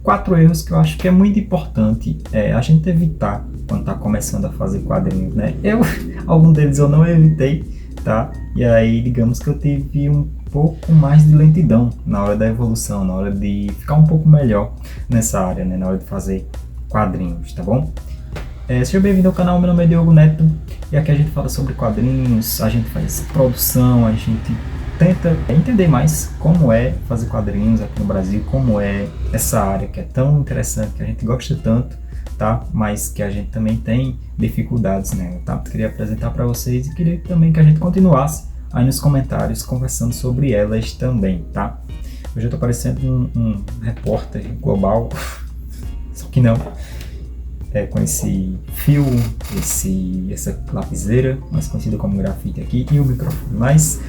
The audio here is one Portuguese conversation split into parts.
4 erros que eu acho que é muito importante a gente evitar quando está começando a fazer quadrinhos, né? Algum deles eu não evitei, tá? E aí, digamos que eu tive um pouco mais de lentidão na hora da evolução, na hora de ficar um pouco melhor nessa área, né? Na hora de fazer quadrinhos, tá bom? Seja bem-vindo ao canal, meu nome é Diogo Neto e aqui a gente fala sobre quadrinhos, a gente faz produção, a gente tenta entender mais como é fazer quadrinhos aqui no Brasil, como é essa área que é tão interessante, que a gente gosta tanto, tá? Mas que a gente também tem dificuldades nela, tá? Queria apresentar para vocês e queria também que a gente continuasse aí nos comentários conversando sobre elas também, tá? Hoje eu tô parecendo um repórter global, só que não. Com esse fio, essa lapiseira, mais conhecida como grafite aqui, e o microfone, mas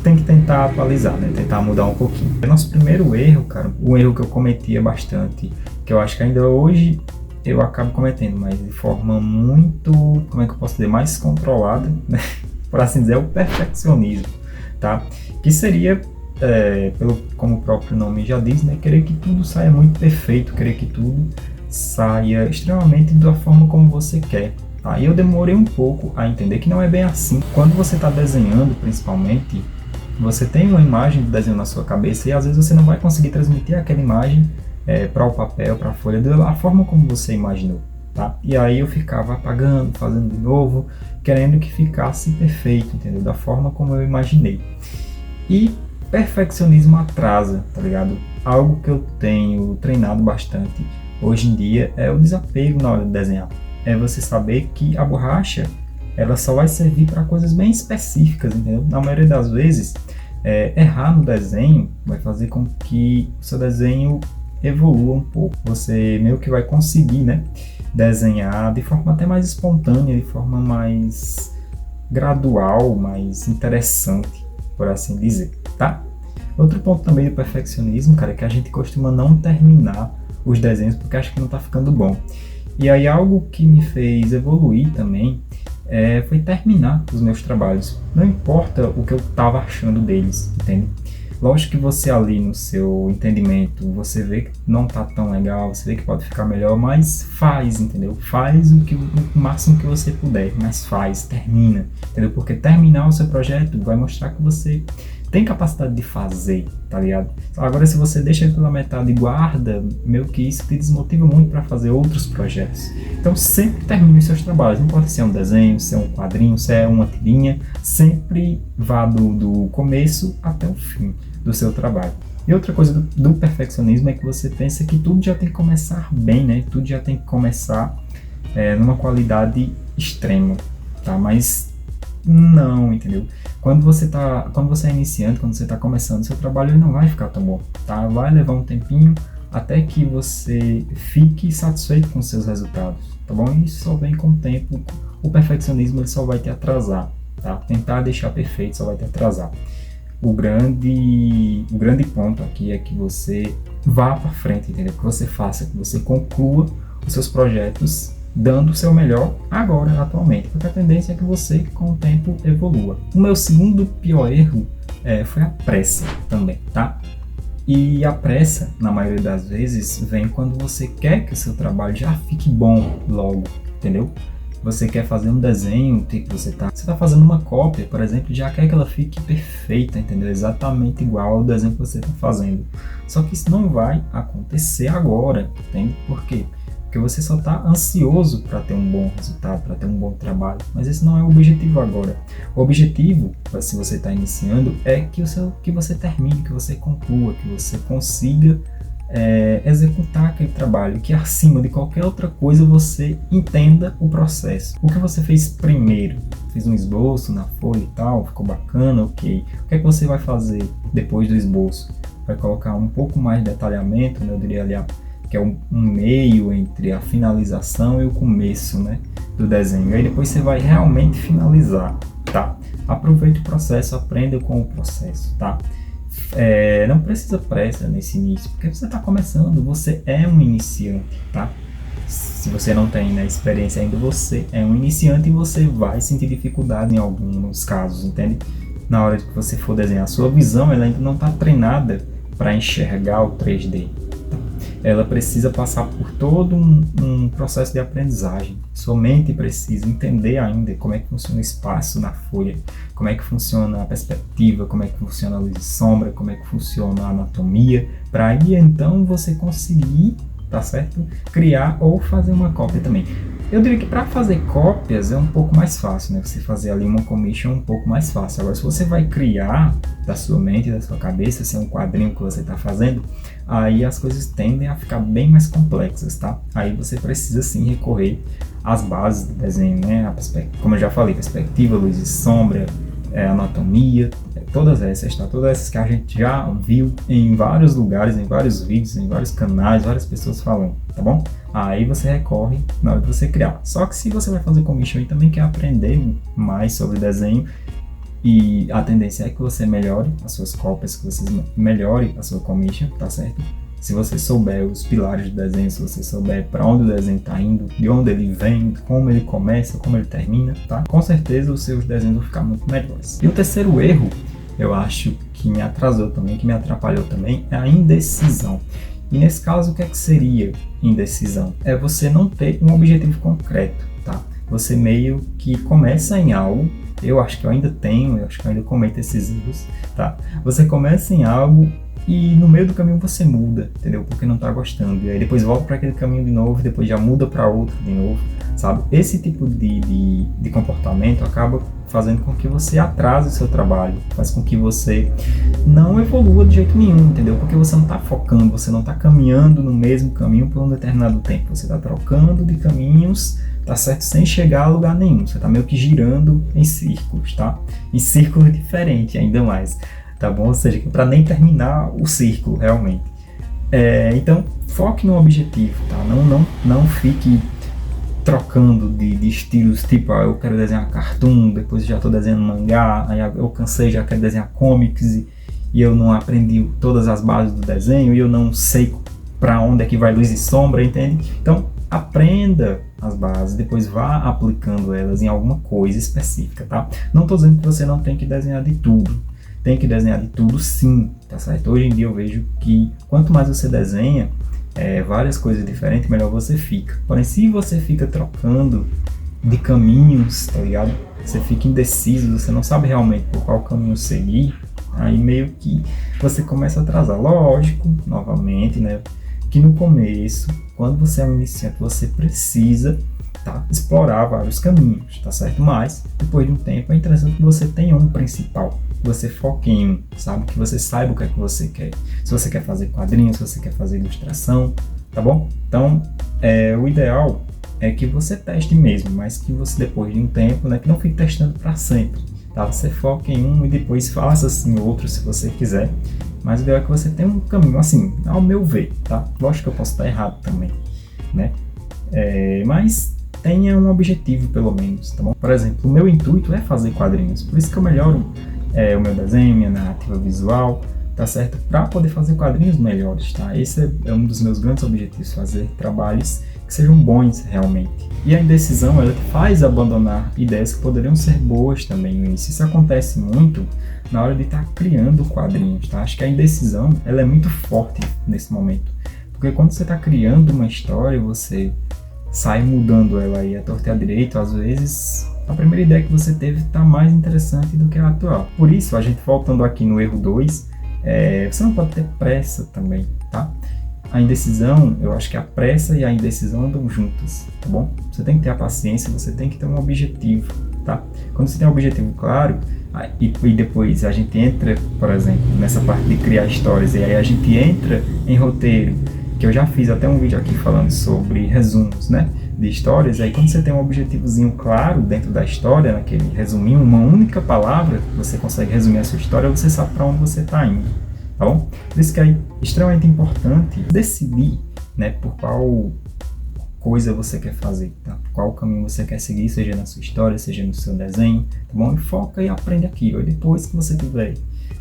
tem que tentar atualizar, né? Tentar mudar um pouquinho. Nosso primeiro erro, cara, um erro que eu cometia bastante, que eu acho que ainda hoje eu acabo cometendo, mas de forma muito, como é que eu posso dizer, mais controlada, né? Por assim dizer, é o perfeccionismo, tá? Que seria, como o próprio nome já diz, né? Querer que tudo saia muito perfeito, querer que tudo saia extremamente da forma como você quer. Tá? E eu demorei um pouco a entender que não é bem assim. Quando você está desenhando, principalmente, você tem uma imagem do desenho na sua cabeça e às vezes você não vai conseguir transmitir aquela imagem para o papel, para a folha, da forma como você imaginou. Tá? E aí eu ficava apagando, fazendo de novo, querendo que ficasse perfeito, entendeu? Da forma como eu imaginei. E perfeccionismo atrasa, tá ligado? Algo que eu tenho treinado bastante hoje em dia é o desapego na hora de desenhar. É você saber que a borracha ela só vai servir para coisas bem específicas, entendeu? Na maioria das vezes, errar no desenho vai fazer com que o seu desenho evolua um pouco. Você meio que vai conseguir, né, desenhar de forma até mais espontânea, de forma mais gradual, mais interessante, por assim dizer, tá? Outro ponto também do perfeccionismo, cara, é que a gente costuma não terminar os desenhos porque acha que não tá ficando bom. E aí algo que me fez evoluir também foi terminar os meus trabalhos. Não importa o que eu tava achando deles, entende? Lógico que você ali no seu entendimento, você vê que não tá tão legal, você vê que pode ficar melhor, mas faz, entendeu? Faz o máximo que você puder, mas faz, termina, entendeu? Porque terminar o seu projeto vai mostrar que você tem capacidade de fazer, tá ligado? Agora, se você deixa ele pela metade e guarda, meio que isso te desmotiva muito para fazer outros projetos. Então, sempre termine os seus trabalhos. Não importa se é um desenho, se é um quadrinho, se é uma tirinha, sempre vá do começo até o fim do seu trabalho. E outra coisa do perfeccionismo é que você pensa que tudo já tem que começar bem, né? Tudo já tem que começar numa qualidade extrema, tá? Mas não, entendeu? Quando você é iniciante, quando você está começando seu trabalho, ele não vai ficar tão bom, tá? Vai levar um tempinho até que você fique satisfeito com seus resultados, tá bom? E isso só vem com o tempo. O perfeccionismo ele só vai te atrasar, tá? Tentar deixar perfeito só vai te atrasar. O grande ponto aqui é que você vá para frente, entendeu? Que você faça, que você conclua os seus projetos dando o seu melhor agora, atualmente, porque a tendência é que você, com o tempo, evolua. O meu segundo pior erro foi a pressa também, tá? E a pressa, na maioria das vezes, vem quando você quer que o seu trabalho já fique bom logo, entendeu? Você quer fazer um desenho, você tá fazendo uma cópia, por exemplo, já quer que ela fique perfeita, entendeu? Exatamente igual ao desenho que você está fazendo. Só que isso não vai acontecer agora, entende? Por quê? Porque você só está ansioso para ter um bom resultado, para ter um bom trabalho, mas esse não é o objetivo agora. O objetivo, se você está iniciando, é que você termine, que você conclua, que você consiga executar aquele trabalho, que acima de qualquer outra coisa você entenda o processo. O que você fez primeiro? Fez um esboço na folha e tal, ficou bacana, ok. O que é que você vai fazer depois do esboço? Vai colocar um pouco mais de detalhamento, né? Eu diria ali que é um meio entre a finalização e o começo, né, do desenho. Aí depois você vai realmente finalizar, tá? Aproveite o processo, aprenda com o processo, tá? Não precisa pressa nesse início, porque você está começando, você é um iniciante, tá? Se você não tem, né, experiência ainda, você é um iniciante e você vai sentir dificuldade em alguns casos, entende? Na hora que você for desenhar, a sua visão ela ainda não está treinada para enxergar o 3D. ela precisa passar por todo um processo de aprendizagem. Sua mente precisa entender ainda como é que funciona o espaço na folha, como é que funciona a perspectiva, como é que funciona a luz e sombra, como é que funciona a anatomia, para aí então você conseguir, tá certo? Criar ou fazer uma cópia também. Eu diria que para fazer cópias é um pouco mais fácil, né? Você fazer ali uma commission é um pouco mais fácil. Agora, se você vai criar da sua mente, da sua cabeça, se é um quadrinho que você está fazendo, aí as coisas tendem a ficar bem mais complexas, tá? Aí você precisa sim recorrer às bases do desenho, né? Como eu já falei, perspectiva, luz e sombra, anatomia, todas essas, tá? Todas essas que a gente já viu em vários lugares, em vários vídeos, em vários canais, várias pessoas falando, tá bom? Aí você recorre na hora de você criar. Só que se você vai fazer commission e também quer aprender mais sobre desenho, e a tendência é que você melhore as suas cópias, que você melhore a sua commission, tá certo? Se você souber os pilares do desenho, se você souber para onde o desenho está indo, de onde ele vem, como ele começa, como ele termina, tá? Com certeza os seus desenhos vão ficar muito melhores. E o terceiro erro, eu acho que me atrasou também, que me atrapalhou também, é a indecisão. E nesse caso, o que é que seria indecisão? É você não ter um objetivo concreto, tá? Você meio que começa em algo, eu acho que eu ainda cometo esses erros, tá? Você começa em algo e no meio do caminho você muda, entendeu? Porque não tá gostando. E aí depois volta para aquele caminho de novo, depois já muda para outro de novo, sabe? Esse tipo de comportamento acaba fazendo com que você atrase o seu trabalho, faz com que você não evolua de jeito nenhum, entendeu? Porque você não tá focando, você não tá caminhando no mesmo caminho por um determinado tempo, você tá trocando de caminhos, tá certo? Sem chegar a lugar nenhum, você tá meio que girando em círculos, tá? Em círculos diferentes ainda mais, tá bom? Ou seja, para nem terminar o círculo, realmente. Então, foque no objetivo, tá? Não fique trocando de estilos, tipo, eu quero desenhar cartoon, depois já estou desenhando mangá, aí eu cansei, já quero desenhar comics e eu não aprendi todas as bases do desenho e eu não sei para onde é que vai luz e sombra, entende? Então, aprenda as bases, depois vá aplicando elas em alguma coisa específica, tá? Não estou dizendo que você não tem que desenhar de tudo, tem que desenhar de tudo sim, tá certo? Hoje em dia eu vejo que quanto mais você desenha, várias coisas diferentes, melhor você fica. Porém, se você fica trocando de caminhos, tá ligado? Você fica indeciso, você não sabe realmente por qual caminho seguir, aí meio que você começa a atrasar. Lógico, novamente, né? Que no começo, quando você é um iniciante, você precisa explorar vários caminhos, tá certo? Mas, depois de um tempo, é interessante que você tenha um principal, que você foque em um, sabe? Que você saiba o que é que você quer. Se você quer fazer quadrinhos, se você quer fazer ilustração, tá bom? Então, o ideal é que você teste mesmo, mas que você, depois de um tempo, né, que não fique testando para sempre, tá? Você foque em um e depois faça assim outro, se você quiser. Mas o ideal é que você tenha um caminho, assim, ao meu ver, tá? Lógico que eu posso estar errado também, né? Mas tenha um objetivo, pelo menos, tá bom? Por exemplo, o meu intuito é fazer quadrinhos, por isso que eu melhoro o meu desenho, minha narrativa visual, tá certo? Para poder fazer quadrinhos melhores, tá? Esse é um dos meus grandes objetivos, fazer trabalhos que sejam bons realmente. E a indecisão, ela faz abandonar ideias que poderiam ser boas também no início. Isso acontece muito na hora de estar criando quadrinhos, tá? Acho que a indecisão, ela é muito forte nesse momento. Porque quando você está criando uma história, você sai mudando ela aí a torta e a direito, às vezes a primeira ideia que você teve está mais interessante do que a atual. Por isso, a gente voltando aqui no erro 2, você não pode ter pressa também, tá? A indecisão, eu acho que a pressa e a indecisão andam juntas, tá bom? Você tem que ter a paciência, você tem que ter um objetivo, tá? Quando você tem um objetivo claro, e depois a gente entra, por exemplo, nessa parte de criar histórias, e aí a gente entra em roteiro, que eu já fiz até um vídeo aqui falando sobre resumos, né, de histórias. Aí quando você tem um objetivozinho claro dentro da história, naquele resuminho, uma única palavra, você consegue resumir a sua história, você sabe para onde você está indo, tá bom? Por isso que é extremamente importante decidir, né, por qual coisa você quer fazer, tá? Qual caminho você quer seguir, seja na sua história, seja no seu desenho, tá bom? E foca e aprende aquilo. E depois que você tiver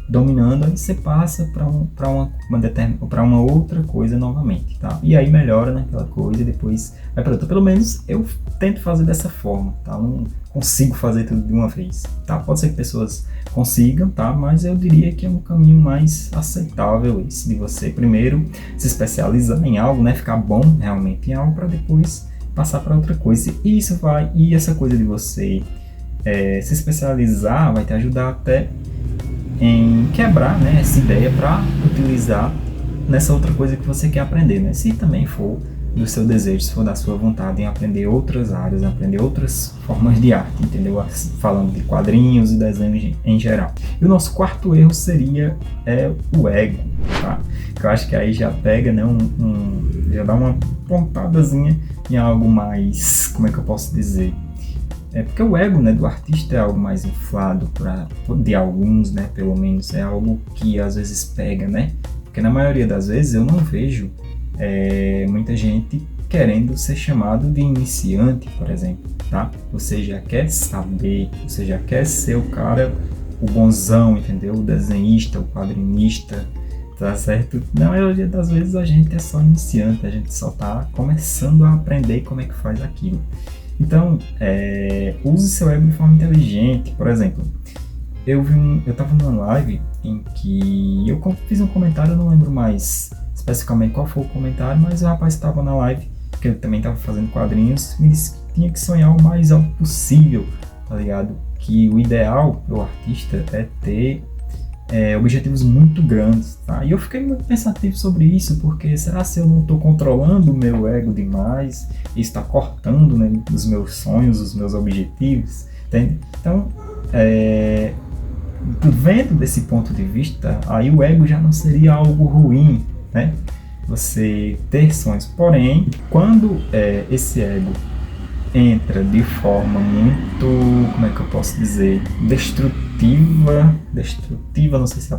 dominando, aí você passa para uma outra coisa novamente, tá? E aí melhora naquela coisa e depois vai para outra. Pelo menos eu tento fazer dessa forma, tá? Eu não consigo fazer tudo de uma vez, tá? Pode ser que pessoas consigam, tá? Mas eu diria que é um caminho mais aceitável esse de você primeiro se especializar em algo, né? Ficar bom realmente em algo para depois passar para outra coisa. E essa coisa de você se especializar vai te ajudar até em quebrar, né, essa ideia para utilizar nessa outra coisa que você quer aprender, né? Se também for do seu desejo, se for da sua vontade em aprender outras áreas, aprender outras formas de arte, entendeu? Falando de quadrinhos e desenhos em geral. E o nosso quarto erro seria o ego, tá? Que eu acho que aí já pega, né, já dá uma pontadazinha em algo mais, como é que eu posso dizer? Porque o ego, né, do artista é algo mais inflado de alguns, né, pelo menos, é algo que às vezes pega, né? Porque na maioria das vezes eu não vejo muita gente querendo ser chamado de iniciante, por exemplo, tá? Você já quer saber, você já quer ser o cara, o bonzão, entendeu? O desenhista, o quadrinista, tá certo? Na maioria das vezes a gente é só iniciante, a gente só tá começando a aprender como é que faz aquilo. Então, use seu ego de forma inteligente. Por exemplo, eu estava numa live em que eu fiz um comentário, eu não lembro mais especificamente qual foi o comentário, mas o rapaz estava na live, que ele também estava fazendo quadrinhos, me disse que tinha que sonhar o mais alto possível, tá ligado? Que o ideal para o artista é ter objetivos muito grandes, tá? E eu fiquei muito pensativo sobre isso, porque será se eu não estou controlando o meu ego demais e está cortando, né, os meus sonhos, os meus objetivos, entende? Então, vendo desse ponto de vista, aí o ego já não seria algo ruim, né? Você ter sonhos, porém, quando esse ego entra de forma muito, como é que eu posso dizer, destrutiva, não sei se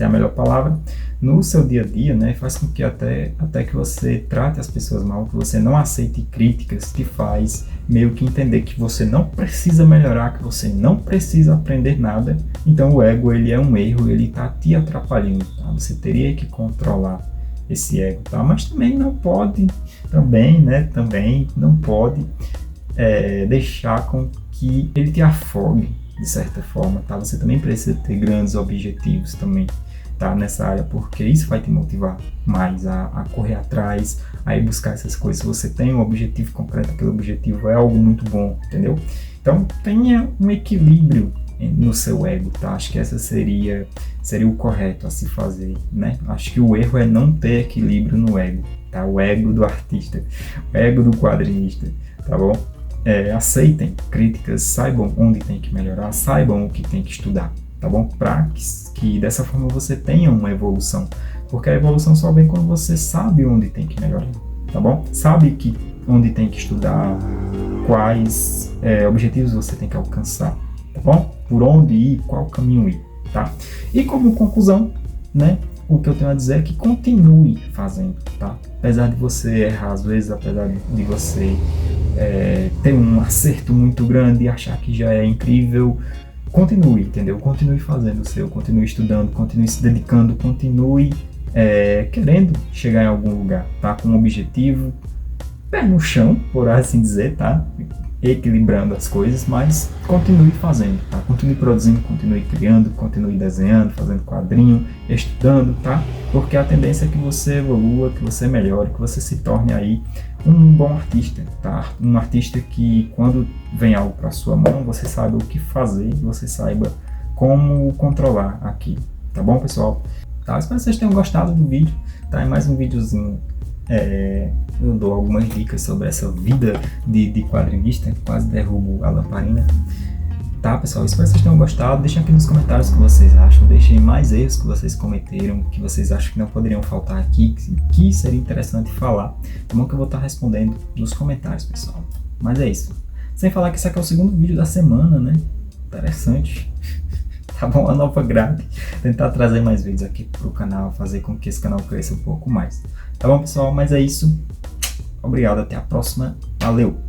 é a melhor palavra, no seu dia a dia, né, faz com que até que você trate as pessoas mal, que você não aceite críticas, te faz meio que entender que você não precisa melhorar, que você não precisa aprender nada. Então o ego, ele é um erro, ele tá te atrapalhando, tá? Você teria que controlar esse ego, tá? Mas também não pode, também não pode deixar com que ele te afogue de certa forma, tá? Você também precisa ter grandes objetivos também, tá? Nessa área, porque isso vai te motivar mais a correr atrás, a ir buscar essas coisas. Se você tem um objetivo concreto, aquele objetivo é algo muito bom, entendeu? Então tenha um equilíbrio no seu ego, tá? Acho que essa seria o correto a se fazer, né? Acho que o erro é não ter equilíbrio no ego, tá? O ego do artista, o ego do quadrinista, tá bom? Aceitem críticas, saibam onde tem que melhorar, saibam o que tem que estudar, tá bom? Para que dessa forma você tenha uma evolução, porque a evolução só vem quando você sabe onde tem que melhorar, tá bom? Sabe onde tem que estudar, quais objetivos você tem que alcançar, tá bom? Por onde ir, qual caminho ir, tá? E como conclusão, né, o que eu tenho a dizer é que continue fazendo, tá? Apesar de você errar às vezes, apesar de você ter um acerto muito grande e achar que já é incrível, continue, entendeu? Continue fazendo o seu, continue estudando, continue se dedicando, continue querendo chegar em algum lugar, tá? Com um objetivo, pé no chão, por assim dizer, tá? Equilibrando as coisas, mas continue fazendo, tá? Continue produzindo, continue criando, continue desenhando, fazendo quadrinho, estudando, tá? Porque a tendência é que você evolua, que você melhore, que você se torne aí um bom artista, tá? Um artista que quando vem algo para sua mão, você saiba o que fazer, você saiba como controlar aquilo, tá bom, pessoal? Tá? Espero que vocês tenham gostado do vídeo, tá? É mais um videozinho. Eu dou algumas dicas sobre essa vida de quadrinista, quase derrubo a lamparina. Tá, pessoal? Espero que vocês tenham gostado. Deixem aqui nos comentários o que vocês acham. Deixem mais erros que vocês cometeram, que vocês acham que não poderiam faltar aqui, que seria interessante falar. Tá bom que eu vou estar respondendo nos comentários, pessoal. Mas é isso. Sem falar que esse aqui é o segundo vídeo da semana, né? Interessante. Tá bom? A nova grade. Tentar trazer mais vídeos aqui pro canal, fazer com que esse canal cresça um pouco mais. Tá bom, pessoal? Mas é isso. Obrigado, até a próxima. Valeu!